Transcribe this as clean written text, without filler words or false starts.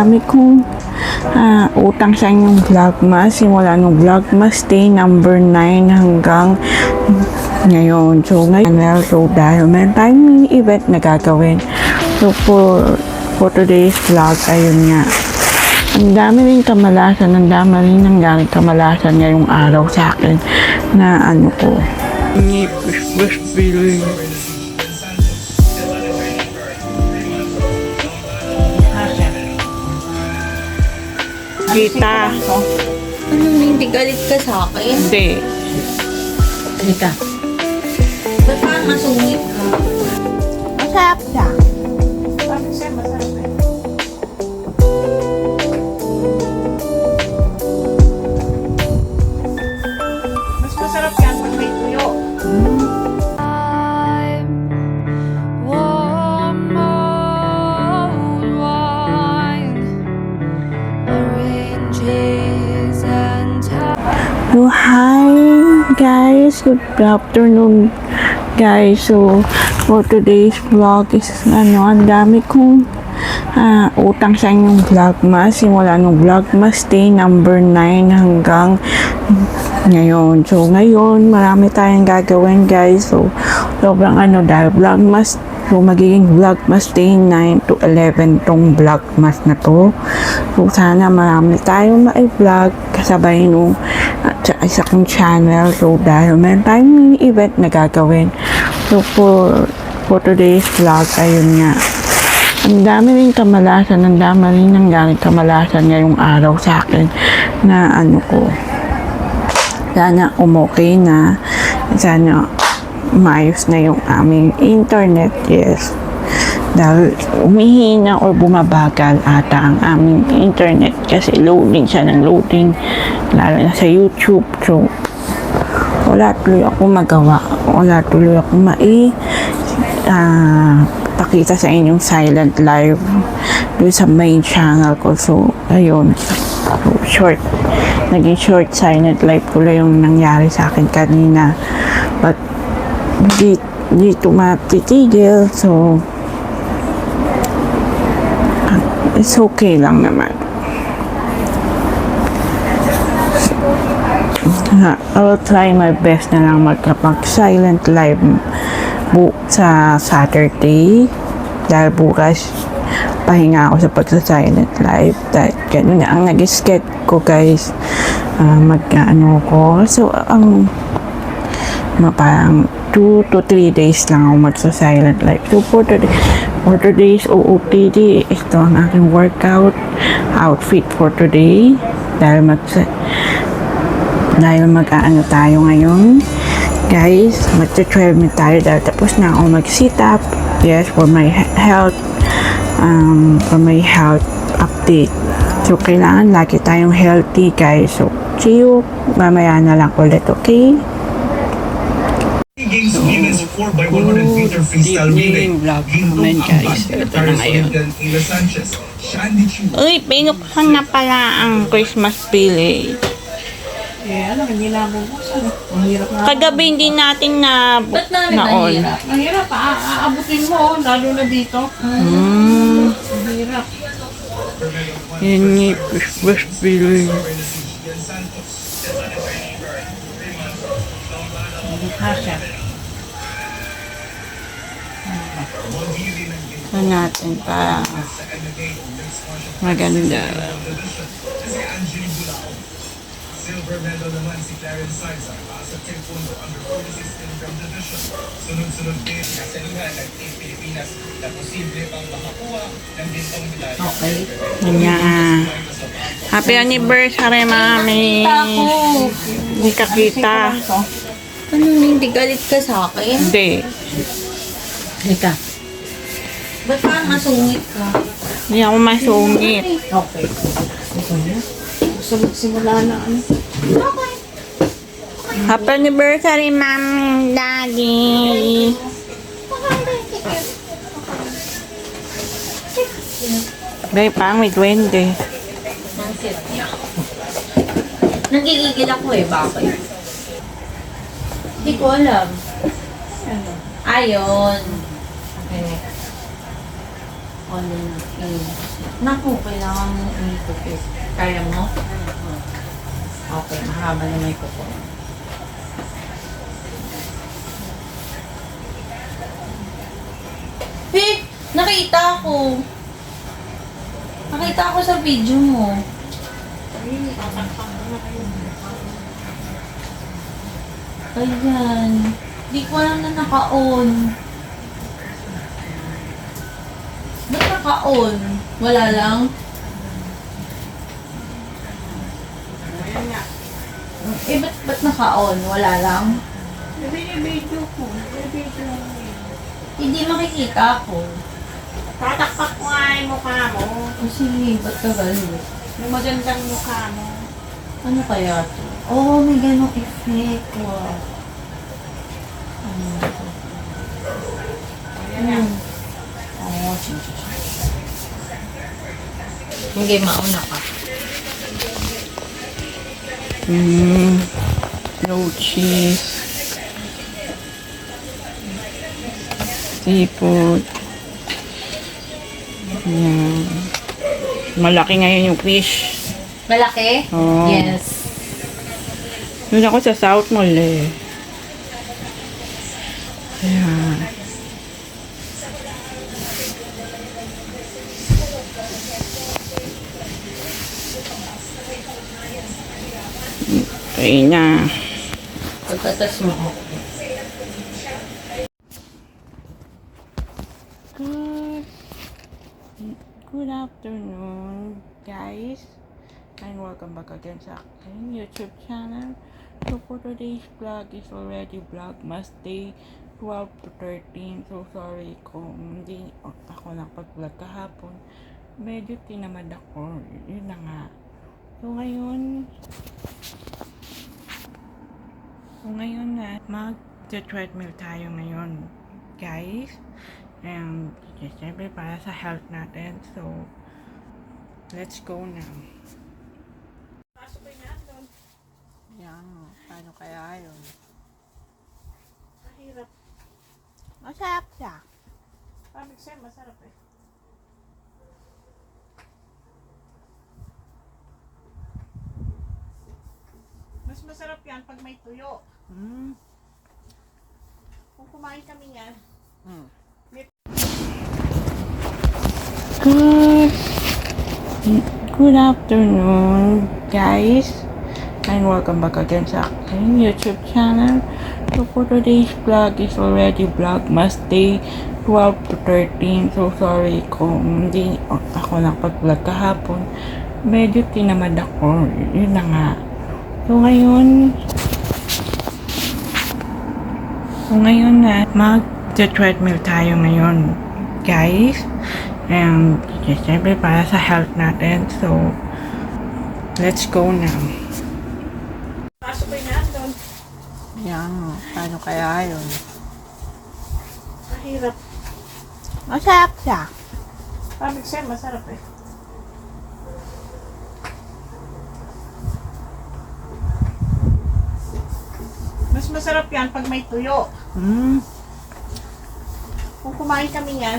Kami kong utang sa inyong vlogmas, simula nung vlogmas day number 9 hanggang ngayon. So ngayon, dahil may tayong mini event na gagawin. So for today's vlog, ayun nga. Ang dami rin kamalasan, ang dami rin nangyaring kamalasan ngayong araw sa akin na ano ko. Best feeling. Kita. Ano, hindi galit ka sa akin? Hindi. Halika. Ba't parang masungit ka? Masarap siya. Mas masarap yan pag may tuyo. So, hi guys, good afternoon guys. So, for today's vlog is ang dami kong utang sa inyong vlogmas, simula nung vlogmas day number 9 hanggang ngayon. So, ngayon, marami tayong gagawin guys. So, sobrang dahil vlogmas, so magiging vlogmas day 9 to 11 tong vlogmas na to. So, sana marami tayong ma-vlog kasabay nung sa isa kong channel. So, dahil may tayong mini event na gagawin. So, for today's vlog, ayun nga. Ang dami rin kamalasan, ang dami rin nangyaring kamalasan ngayong araw sa akin na ano ko. Sana umokay na. Sana maayos na yung aming internet. Yes. Dahil umihina or bumabagal ata ang aming internet kasi loading siya ng loading, lalo na sa YouTube. So, wala tuloy ako magawa. Wala tuloy ako pakita sa inyong silent live doon sa main channel ko. So, ayun. So, naging short silent live ko lang yung nangyari sa akin kanina. But, hindi tumatitigil. So, it's okay lang naman. I'll try my best na lang magkapag-silent live sa Saturday. Dahil bukas, pahinga ako sa pagsa-silent live. Dahil ganun na ang nag-sketch ko guys. Ko. So, parang 2 to 3 days lang ako magsa-silent live. So, for today's OOTD, ito ang aking workout outfit for today. Dahil mag-aano tayo ngayon. Guys, mag-treadmill tayo dahil tapos na ako mag-sit up. Yes, for my health update. So, kailangan lagi tayong healthy guys. So, see you mamaya na lang ulit, okay? Games Women's 4x100 meter freestyle relay. Vlog naman guys. Ito na ngayon. Uy, pinuksan na pala ang Christmas village. Hindi na bubuksan. Ang hirap na. Kagabi hindi natin na-on. Ang hirap, aabutin mo, lalo na dito. Ang hirap. Yan yung Christmas village. Hasya. Ito natin para maganda. Silver medal naman si Clarence Salazar sa taekwondo under 46 kg division. Sunod-sunod din na saluhan ng Team Pilipinas na posible pang makakuha ng gintong medalya. Okay. Ganyan. Happy anniversary, mami. Hindi ka kita. Ano, hindi galit ka sa akin? Hindi. Halika. Ba't parang masungit ka? Hindi ako masungit. Okay. Ito na. Gusto magsimula na ano. Happy anniversary, mami, daddy. Babe, parang may duwende. Ang cute niya. Nagigigil ako bakit? Hindi ko alam. Ano? Ayon. Okay. On. Naku, kailangan mo umikot. Kaya mo? Okay, mahaba na may kuko. Eh, nakita ko. Nakita ko sa video mo. Ayan. Di ko alam na naka-on. Ba't naka-on? Wala lang? Eh, ba't naka-on? Wala lang? Binibidyo ko. Binibidyo ko. Hindi makikita ko. Tatakpak ko nga yung mukha mo. O sige, ba't ka galit? Yung magandang mukha mo. Ano kaya to? Oh, may ganong effect. Wow. Ano to? Ayan na. Oh, sige. Hindi, mauna ka. No cheese. Seafood. Yan. Malaki ngayon yung fish. Malaki? Oo. Yes. Doon ako sa South Mall eh. Ayan. Okay na. Pagtatas mo ako. Good afternoon, guys, and welcome back again sa aking YouTube channel. So for today's vlog is already Vlogmas Day 12 to 13. So sorry kung hindi ako nakapag-vlog kahapon. Medyo tinamad ako. Yun na nga. So ngayon na mag-treadmill tayo ngayon, guys. And siyempre para sa health natin. So let's go now. Pasok ko yan doon. Yan, paano kaya yun? Mahirap. Masarap siya. Pamig sa'yo, masarap eh. Mas masarap yan pag may tuyo. Kung kumain kami yan, Good afternoon, guys, and welcome back again sa aking YouTube channel. So for today's vlog is already Vlogmas Day 12 to 13. So sorry kung hindi ako nakapag-vlog kahapon. Medyo tinamad ako. Yun na nga. So ngayon na mag-treadmill tayo ngayon, guys. And siyempre para sa health natin. So let's go now. pasok ko yan doon. Yan, paano kaya yun? Mahirap. Masarap siya. Pamig sa'yo, masarap eh. Mas masarap yan pag may tuyo. Kung kumain kami yan,